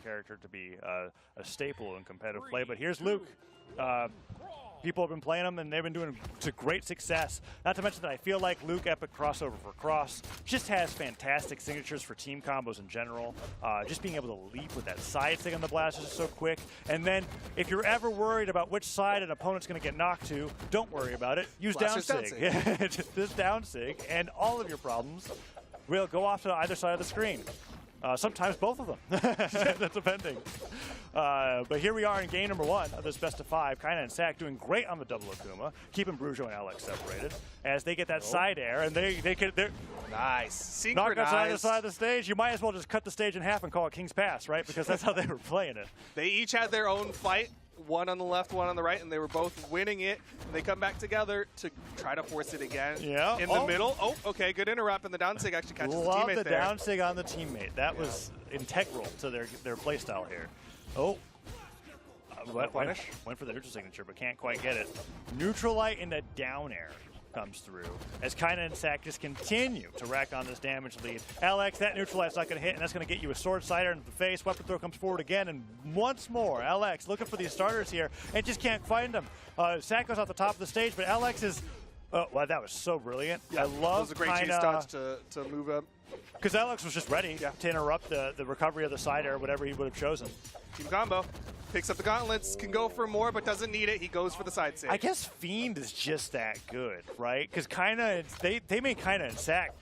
character to be a staple in competitive play. But here's Luke. People have been playing him, and they've been doing to great success. Not to mention that I feel like Luke, epic crossover for cross, just has fantastic signatures for team combos in general. Just being able to leap with that side stick on the blasters is so quick. And then, if you're ever worried about which side an opponent's going to get knocked to, don't worry about it. Use down sig. Just down sig, and all of your problems will go off to either side of the screen. Sometimes both of them, depending. But here we are in game number 1 of this best of 5. Kyna and Sack doing great on the double Akuma, keeping Bruxo and Alex separated as they get that side air, and they're nice synchronized. Knockouts on either side of the stage. You might as well just cut the stage in half and call it King's Pass, right? Because that's how they were playing it. They each had their own fight. One on the left, one on the right, and they were both winning it. And they come back together to try to force it again. Yeah. In the middle. Oh, okay, good interrupt, and the down sig actually catches the teammate there. Love the down sig on the teammate. That was integral to their play style here. Oh. Went for the neutral signature, but can't quite get it. Neutral light into down air comes through as Kyna and Sack just continue to rack on this damage lead. Alex, that neutral light's not going to hit, and that's going to get you a sword sider into the face. Weapon throw comes forward again, and once more, Alex looking for these starters here and just can't find them. Sack goes off the top of the stage, but Alex is. Oh, well, that was so brilliant. Yeah, I love that was a great chase dodge to move up. Because Alex was just ready to interrupt the recovery of the side air, whatever he would have chosen. Team combo. Picks up the gauntlets, can go for more, but doesn't need it. He goes for the side save. I guess Fiend is just that good, right? Because Kyna, they made Kyna and Sack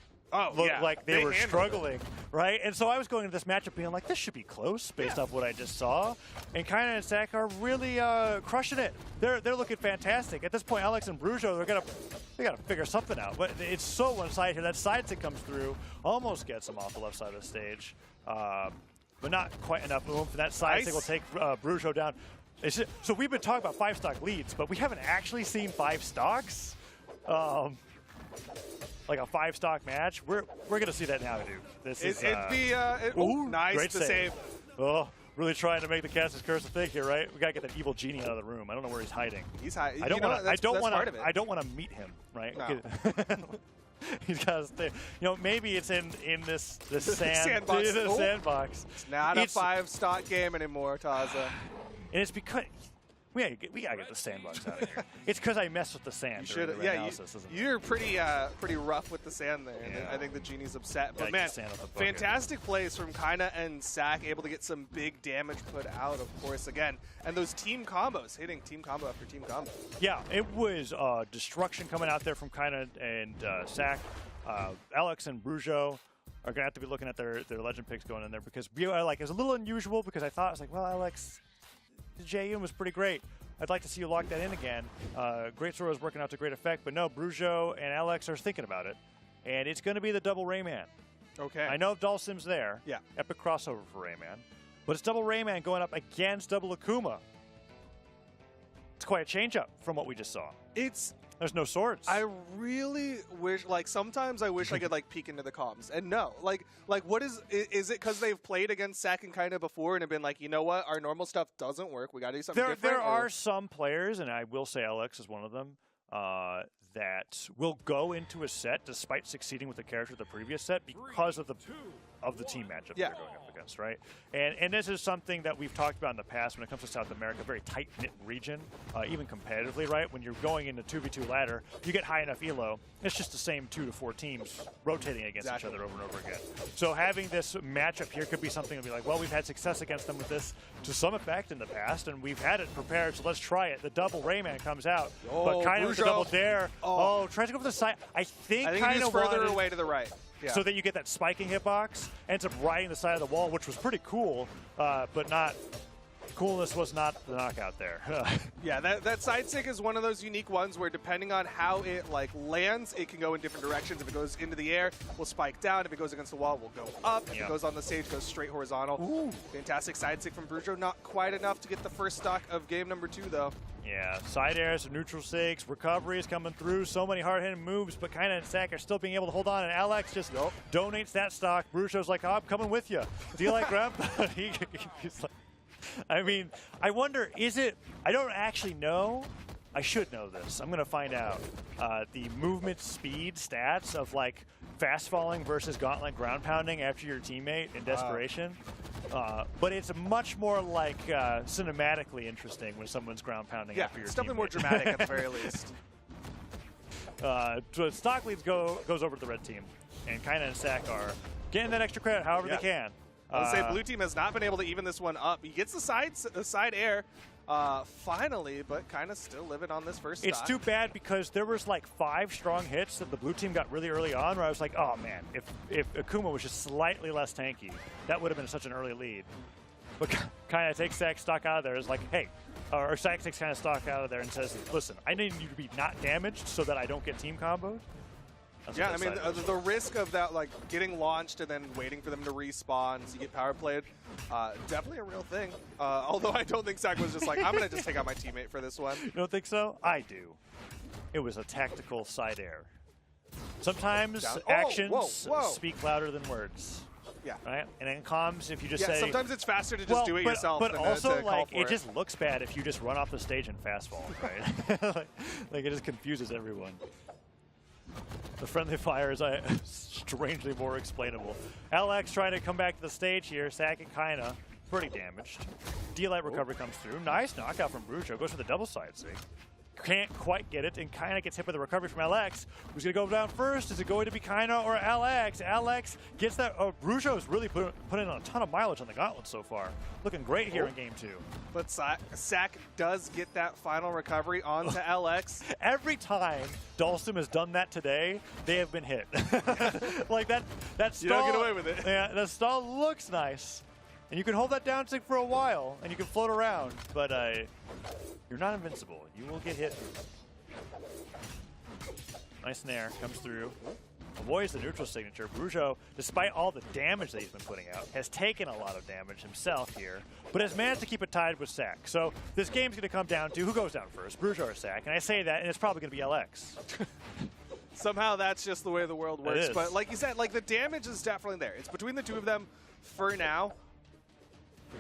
look like they were struggling, right? And so I was going into this matchup being like, this should be close based off what I just saw. And Kyna and Sack are really crushing it. They're looking fantastic. At this point, Alex and Bruxo, they gotta figure something out. But it's so one-sided here. That side stick comes through, almost gets them off the left side of the stage. But not quite enough oomph. That side stick will take Bruxo down. So we've been talking about 5-stock leads, but we haven't actually seen 5 stocks. Like a 5-stock match. We're gonna see that now, dude. This is nice great the save. Oh, really trying to make the Caster's Curse a thing here, right? We gotta get that evil genie out of the room. I don't know where he's hiding. He's hiding. I don't want to meet him, right? No. He's got to stay. You know, maybe it's in this sandbox. Sandbox. It's not a 5-stock game anymore, Taza. And it's because we gotta get the sandbox out of here. It's because I messed with the sand. You should. Yeah, you're pretty rough with the sand there. And I think the genie's upset. But man, fantastic plays from Kyna and Sack, able to get some big damage put out, of course, again. And those team combos, hitting team combo after team combo. Yeah, it was destruction coming out there from Kyna and Sack. Alex and Bruxo are gonna have to be looking at their legend picks going in there, because it was a little unusual, because I thought it was like, well, Alex, the J-Un was pretty great. I'd like to see you lock that in again. Great Sword was working out to great effect, but no, Bruxo and Alex are thinking about it. And it's going to be the double Rayman. Okay. I know Dalsim's there. Yeah. Epic crossover for Rayman. But it's double Rayman going up against double Akuma. It's quite a change-up from what we just saw. There's no swords. I really wish, sometimes I wish I could, peek into the comms. And no, what is it because they've played against Sack and Kyna before and have been like, you know what, our normal stuff doesn't work. We got to do something different. There are some players, and I will say Alex is one of them, that will go into a set despite succeeding with the character of the previous set because of the team matchup they're going up against, right? And this is something that we've talked about in the past when it comes to South America, very tight-knit region, even competitively, right? When you're going into 2v2 ladder, you get high enough elo, it's just the same 2 to 4 teams rotating against each other over and over again. So having this matchup here could be something to be like, well, we've had success against them with this to some effect in the past, and we've had it prepared, so let's try it. The double Rayman comes out, but Kyna with the double dare. Oh, tries to go for the side. I think Kyna further away to the right. Yeah. So that you get that spiking hitbox, ends up riding the side of the wall, which was pretty cool, but not coolness was not the knockout there. Yeah, that side stick is one of those unique ones where depending on how it lands, it can go in different directions. If it goes into the air, we'll spike down. If it goes against the wall, we'll go up. If it goes on the stage, it goes straight horizontal. Ooh. Fantastic side stick from Bruxo. Not quite enough to get the first stock of game number 2, though. Yeah, side airs, neutral sigs, recoveries coming through. So many hard-hitting moves, but Kyna and Sack are still being able to hold on, and Alex just donates that stock. Bruxo's like, oh, I'm coming with you. Do you like Grandpa? He's like, I mean, I wonder, is it, I don't actually know, I should know this. I'm going to find out the movement speed stats of like fast falling versus gauntlet ground pounding after your teammate in desperation. But it's much more like cinematically interesting when someone's ground pounding after your teammate. It's definitely more dramatic at the very least. So stock leads goes over to the red team, and Kyna and Sack are getting that extra credit however they can. I would say blue team has not been able to even this one up. He gets the side air finally, but kind of still living on this first It's stock. too bad because there was like 5 strong hits that the blue team got really early on where I was like, oh man, if Akuma was just slightly less tanky, that would have been such an early lead. But Kyna takes Sack stock out of there. It's like, hey, or Sack takes kind of stock out of there and says, listen, I need you to be not damaged so that I don't get team comboed. Yeah, I mean, the risk of that, like, getting launched and then waiting for them to respawn so you get power played, definitely a real thing. Although I don't think Sack was just like, I'm going to just take out my teammate for this one. You don't think so? I do. It was a tactical side air. Sometimes actions speak louder than words. Yeah. Right? And in comms, if you just say... sometimes it's faster to just do it yourself but than also, to call for it just looks bad if you just run off the stage and fast fall, right? like, it just confuses everyone. The friendly fire is strangely more explainable. LX trying to come back to the stage here. Sack and Kyna pretty damaged. D-Light recovery comes through. Nice knockout from Bruxo. Goes for the double side sig. Can't quite get it, and Kyna gets hit with the recovery from LX. Who's going to go down first? Is it going to be Kyna or LX? LX gets that. Oh, Bruxo's really put in a ton of mileage on the gauntlet so far. Looking great here in game 2. But Sack does get that final recovery onto LX. Every time Dulcim has done that today, they have been hit. Like that stall. You don't get away with it. Yeah, the stall looks nice. And you can hold that down stick for a while, and you can float around. But you're not invincible. You will get hit. Nice snare comes through. Avoids the neutral signature. Bruxo, despite all the damage that he's been putting out, has taken a lot of damage himself here, but has managed to keep it tied with Sack. So this game's going to come down to who goes down first, Bruxo or Sack. And I say that, and it's probably going to be LX. Somehow that's just the way the world works. But like you said, like the damage is definitely there. It's between the two of them for now.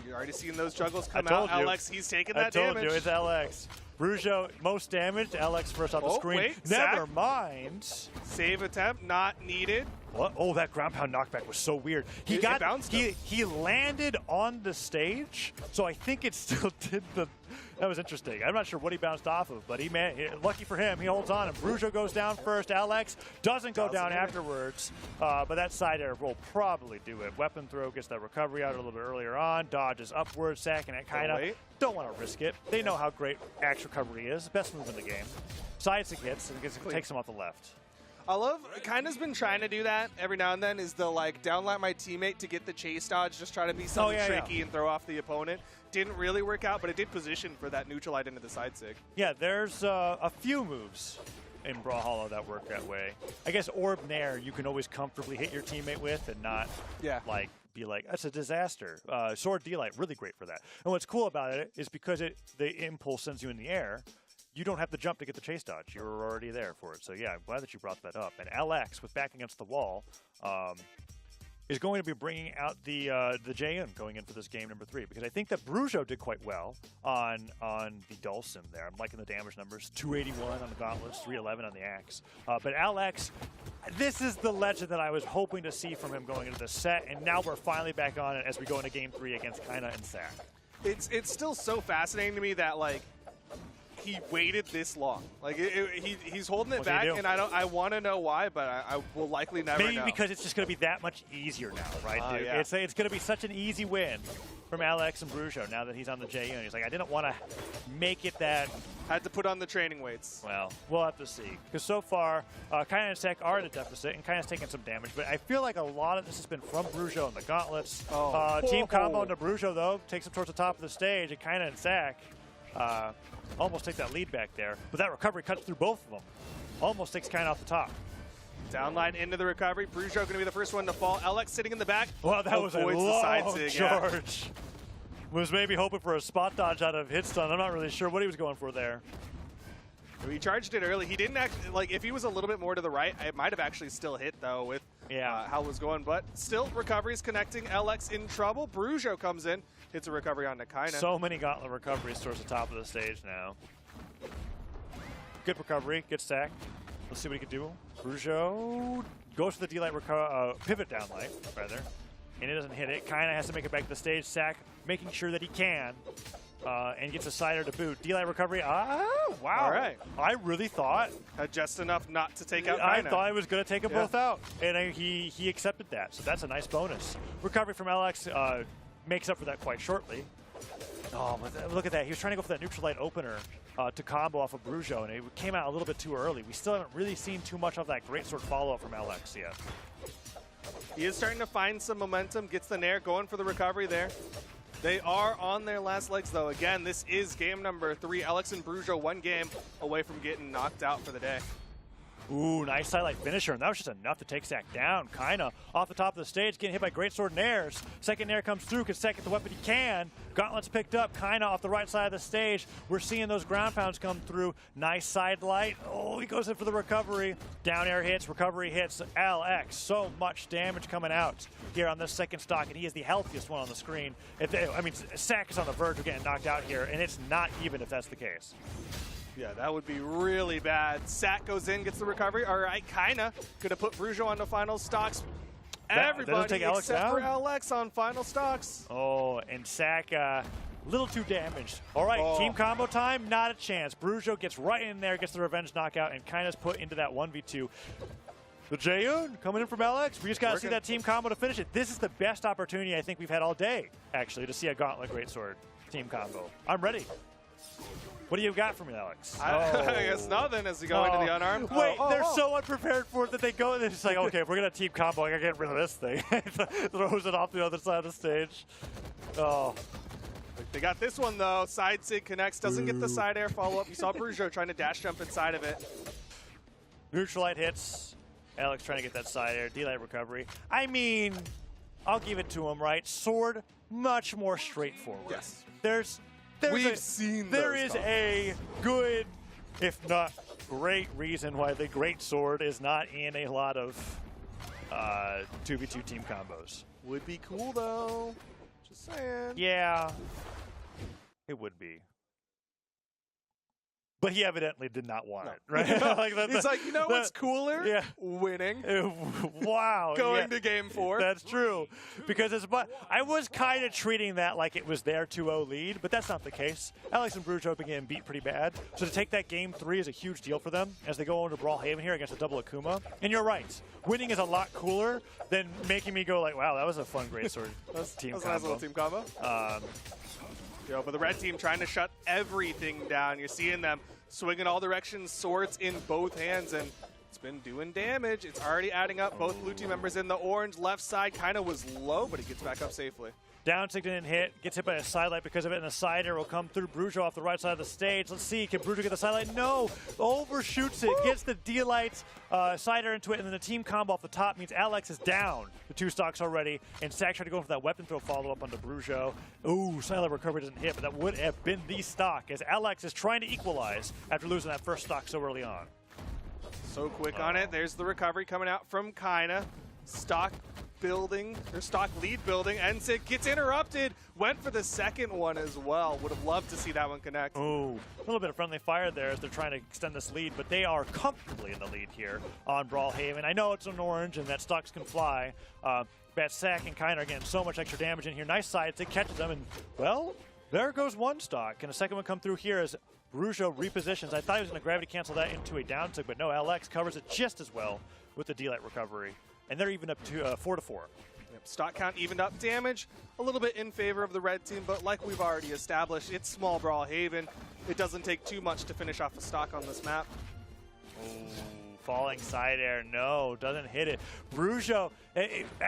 You're already seeing those juggles come out. LX, he's taking that damage. I told you, it's LX. Bruxo, most damaged. LX first off the screen. Wait, Never mind. Save attempt, not needed. What? Oh, that ground pound knockback was so weird. He landed on the stage, so I think it still did the... That was interesting. I'm not sure what he bounced off of, but lucky for him, he holds on, and Bruxo goes down first. LX doesn't go down afterwards, but that side air will probably do it. Weapon throw gets that recovery out a little bit earlier on. Dodges upwards, sacking it Kyna. Don't want to risk it. They know how great axe recovery is. Best move in the game. Side stick hits, and takes him off the left. I love, Kyna's been trying to do that every now and then, is the like downlight my teammate to get the chase dodge, just try to be something tricky and throw off the opponent. Didn't really work out, but it did position for that neutral light into the side sig. Yeah, there's a few moves in Brawlhalla that work that way. I guess Orb Nair you can always comfortably hit your teammate with and not like be like, that's a disaster. Sword D-Light, really great for that. And what's cool about it is because the impulse sends you in the air, you don't have to jump to get the chase dodge. You're already there for it. So yeah, I'm glad that you brought that up. And LX, with back against the wall, is going to be bringing out the JN going in for this game number 3, because I think that Bruxo did quite well on the Dulcim there. I'm liking the damage numbers. 281 on the gauntlets, 311 on the axe. But Alex, this is the legend that I was hoping to see from him going into the set, and now we're finally back on it as we go into game 3 against Kyna and Sack. It's still so fascinating to me that like he waited this long. Like he's holding it back, and I want to know why, but I will likely never know. Maybe because it's just going to be that much easier now, right, dude? Yeah. It's going to be such an easy win from Alex and Bruxo now that he's on the JU. He's like, I didn't want to make it that. Had to put on the training weights. Well, we'll have to see. Because so far, Kyna and Sack are at a deficit, and Kyna's taking some damage. But I feel like a lot of this has been from Bruxo and the gauntlets. Team combo into Bruxo, though, takes him towards the top of the stage, and Kyna and Sack almost take that lead back there. But that recovery cuts through both of them. Almost takes Kyna off the top. Downline into the recovery. Bruxo going to be the first one to fall. LX sitting in the back. Well, that was a long charge. Was maybe hoping for a spot dodge out of hit stun. I'm not really sure what he was going for there. He charged it early. He didn't actually, like, if he was a little bit more to the right, it might have actually still hit, though, with how it was going. But still, recoveries connecting. LX in trouble. Bruxo comes in, hits a recovery on Kyna. So many gauntlet recoveries towards the top of the stage now. Good recovery, good stack. Let's see what he can do. Bruxo goes for the D-Light pivot down light, rather. And it doesn't hit it. Kyna has to make it back to the stage. Sack making sure that he can. And gets a sider to boot. D-Light recovery. Ah, wow. All right. I really thought. Had just enough not to take out Kyna. I thought I was going to take them both out. And he accepted that. So that's a nice bonus. Recovery from LX makes up for that quite shortly. Oh, but look at that. He was trying to go for that neutral light opener to combo off of Bruxo, and it came out a little bit too early. We still haven't really seen too much of that greatsword follow-up from LX yet. He is starting to find some momentum, gets the nair, going for the recovery there. They are on their last legs, though. Again, this is game number 3. Alex and Bruxo 1 game away from getting knocked out for the day. Ooh, nice sidelight finisher, and that was just enough to take Sack down. Kyna off the top of the stage, getting hit by greatsword nairs. Second nair comes through, can Sack get the weapon he can. Gauntlet's picked up, Kyna off the right side of the stage. We're seeing those ground pounds come through. Nice side light. Oh, he goes in for the recovery. Down air hits, recovery hits. LX, so much damage coming out here on this second stock, and he is the healthiest one on the screen. I mean, Sack is on the verge of getting knocked out here, and it's not even if that's the case. Yeah, that would be really bad. Sack goes in, gets the recovery. All right, Kyna gonna put Bruxo on the final stocks. Everybody take Alex except down? for LX on final stocks. Oh, and Sack, little too damaged. All right, team combo time, not a chance. Bruxo gets right in there, gets the revenge knockout, and Kyna's put into that 1v2. The Jaeyoon coming in from LX. We just got to see that team combo to finish it. This is the best opportunity I think we've had all day, actually, to see a Gauntlet Greatsword team combo. I'm ready. What do you got for me, Alex? I guess nothing as we go into the unarmed. Wait, they're so unprepared for it that they go and they're just like, okay, if we're going to team combo, I got to get rid of this thing. Throws it off the other side of the stage. Oh. They got this one, though. Side sig connects, doesn't get the side air follow-up. You saw Bruxo trying to dash jump inside of it. Neutral light hits. Alex trying to get that side air. D-light recovery. I mean, I'll give it to him, right? Sword, much more straightforward. Yes. There is a good, if not great, reason why the great sword is not in a lot of 2v2 team combos. Would be cool, though. Just saying. Yeah, it would be. But he evidently did not want it, right? He's like, you know what's cooler? Yeah. Winning. Wow. Going to game 4. That's true. Because I was kind of treating that like it was their 2-0 lead, but that's not the case. Alex and Bruxo have been getting beat pretty bad. So to take that game 3 is a huge deal for them as they go into Brawlhalla here against a double Akuma. And you're right. Winning is a lot cooler than making me go like, wow, that was a fun greatsword team combo. That was a nice little team combo. But the red team trying to shut everything down. You're seeing them swinging all directions, swords in both hands, and it's been doing damage. It's already adding up. Both blue team members in the orange. Left side kind of was low, but he gets back up safely. Down tick didn't hit, gets hit by a sidelight because of it, and the side air will come through Bruxo off the right side of the stage. Let's see, can Bruxo get the sidelight? No! Overshoots it, gets the D-light side air into it, and then the team combo off the top means Alex is down the 2 stocks already, and Sack tried to go for that weapon throw follow-up onto Bruxo. Ooh, sidelight recovery doesn't hit, but that would have been the stock, as Alex is trying to equalize after losing that first stock so early on. So quick on it. There's the recovery coming out from Kyna. Stock building, or stock lead building. Ensic gets interrupted. Went for the second one as well. Would have loved to see that one connect. Ooh, a little bit of friendly fire there as they're trying to extend this lead, but they are comfortably in the lead here on Brawlhalla. I know it's an orange and that stocks can fly, but Sack and Kyna are getting so much extra damage in here. Nice side to catch them, and well, there goes one stock. Can a second one come through here as Bruxo repositions? I thought he was going to gravity cancel that into a down tick, but no, LX covers it just as well with the D-light recovery. And they're even up to 4-4. Yep, stock count evened up. Damage a little bit in favor of the red team, but like we've already established, it's small Brawlhalla. It doesn't take too much to finish off a stock on this map. Ooh, falling side air, no, doesn't hit it. Bruxo,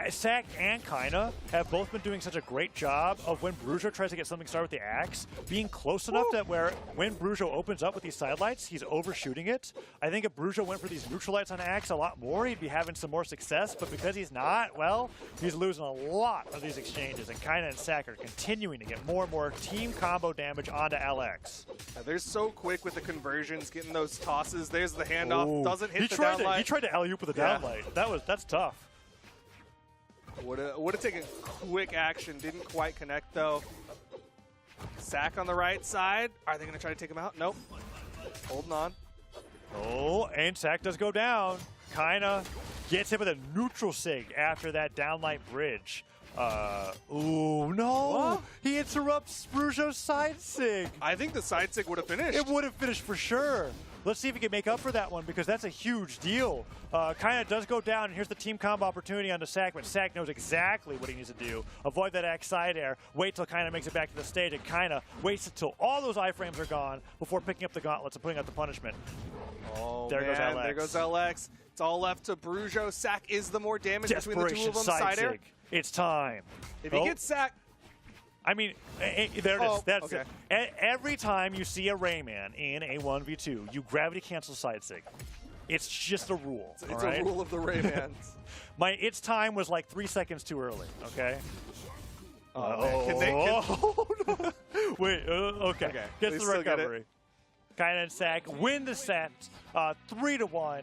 Sack and Kyna have both been doing such a great job of when Bruxo tries to get something started with the axe, being close enough that where when Bruxo opens up with these sidelights, he's overshooting it. I think if Bruxo went for these neutral lights on axe a lot more, he'd be having some more success, but because he's not, well, he's losing a lot of these exchanges, and Kyna and Sack are continuing to get more and more team combo damage onto LX. Yeah, they're so quick with the conversions, getting those tosses. There's the handoff, doesn't hit the downlight. He tried to alley-oop with a downlight. That's tough. Would have taken quick action. Didn't quite connect, though. Sack on the right side. Are they going to try to take him out? Nope. Holding on. Oh, and Sack does go down. Kyna gets hit with a neutral sig after that downlight bridge. Ooh, no! What? He interrupts Bruxo's side sig. I think the side sig would have finished. It would have finished for sure. Let's see if he can make up for that one because that's a huge deal. Kyna does go down, and here's the team combo opportunity onto Sack, but Sack knows exactly what he needs to do. Avoid that X side air, wait till Kyna makes it back to the stage, and Kyna waits until all those iframes are gone before picking up the gauntlets and putting out the punishment. Oh, there goes LX. There goes LX. It's all left to Bruxo. Sack is the more damage between the two of them. Side air. It's time. If he gets Sack, I mean, there it is. That's okay. it. Every time you see a Rayman in a 1v2, you gravity cancel side sig. It's just a rule. It's a rule of the Raymans. My its time was like 3 seconds too early. Okay. No. Wait. Okay. Gets the recovery. Kyna and Sack win the set 3-1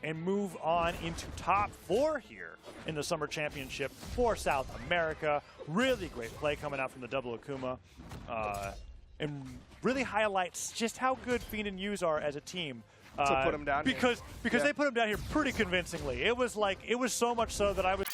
and move on into top 4 here in the Summer Championship for South America. Really great play coming out from the double Akuma. And really highlights just how good Fiend and Yuz are as a team. To put them down because they put them down here pretty convincingly. It was so much so that I was